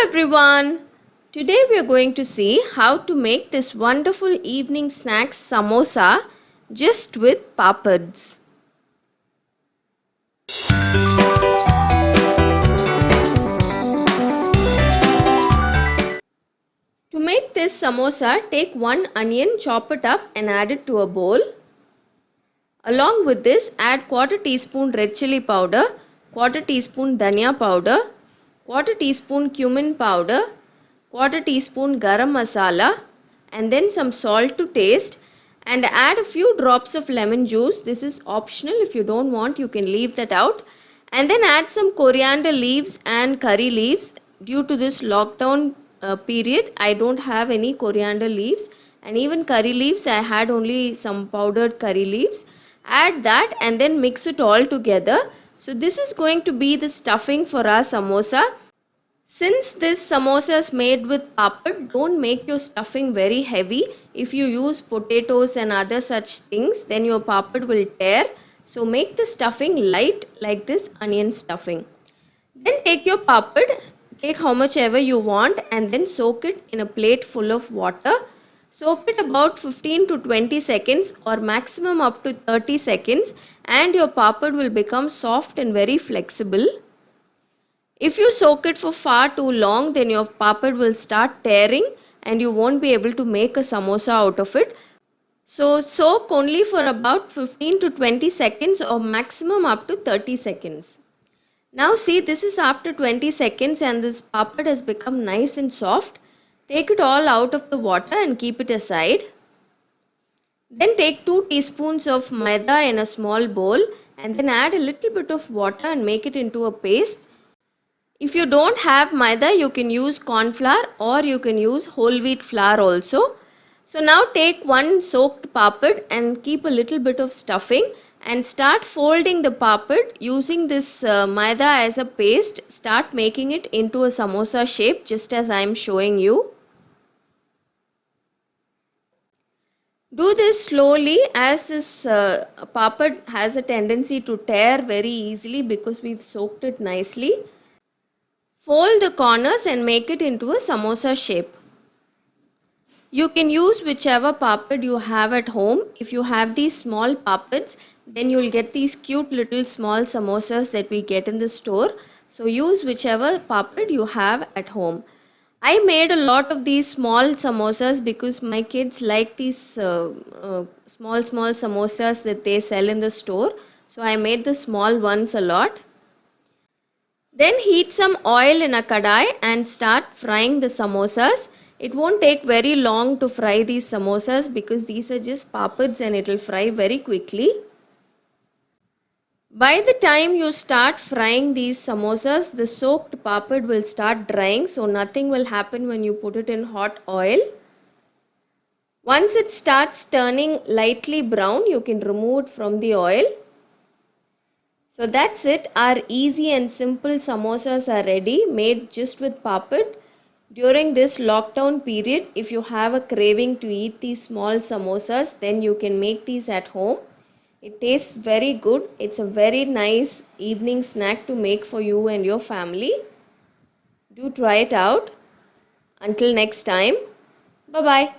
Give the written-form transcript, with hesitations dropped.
everyone. Today we are going to see how to make this wonderful evening snack samosa just with papads. To make this samosa, take one onion, chop it up and add it to a bowl. Along with this, add quarter teaspoon red chili powder, quarter teaspoon dhania powder, quarter teaspoon cumin powder, quarter teaspoon garam masala, and then some salt to taste, and add a few drops of lemon juice. This is optional. If you don't want, you can leave that out. And then add some coriander leaves and curry leaves. Due to this lockdown period, I don't have any coriander leaves, and even curry leaves, I had only some powdered curry leaves. Add that and then mix it all together. So this is going to be the stuffing for our samosa. Since this samosa is made with papad, don't make your stuffing very heavy. If you use potatoes and other such things, then your papad will tear. So make the stuffing light like this onion stuffing. Then take your papad, take how much ever you want, and then soak it in a plate full of water. Soak it about 15 to 20 seconds or maximum up to 30 seconds, and your papad will become soft and very flexible. If you soak it for far too long, then your papad will start tearing and you won't be able to make a samosa out of it. So soak only for about 15 to 20 seconds or maximum up to 30 seconds. Now see, this is after 20 seconds and this papad has become nice and soft. Take it all out of the water and keep it aside. Then take 2 teaspoons of maida in a small bowl and then add a little bit of water and make it into a paste. If you don't have maida, you can use corn flour or you can use whole wheat flour also. So now take one soaked papad and keep a little bit of stuffing and start folding the papad using this maida as a paste. Start making it into a samosa shape just as I am showing you. Do this slowly as this papad has a tendency to tear very easily because we've soaked it nicely. Fold the corners and make it into a samosa shape. You can use whichever papad you have at home. If you have these small papads, then you will get these cute little small samosas that we get in the store. So use whichever papad you have at home. I made a lot of these small samosas because my kids like these small samosas that they sell in the store. So I made the small ones a lot. Then heat some oil in a kadai and start frying the samosas. It won't take very long to fry these samosas because these are just papads and it will fry very quickly. By the time you start frying these samosas, the soaked papad will start drying, so nothing will happen when you put it in hot oil. Once it starts turning lightly brown, you can remove it from the oil. So that's it. Our easy and simple samosas are ready, made just with papad. During this lockdown period, if you have a craving to eat these small samosas, then you can make these at home. It tastes very good. It's a very nice evening snack to make for you and your family. Do try it out. Until next time, bye-bye.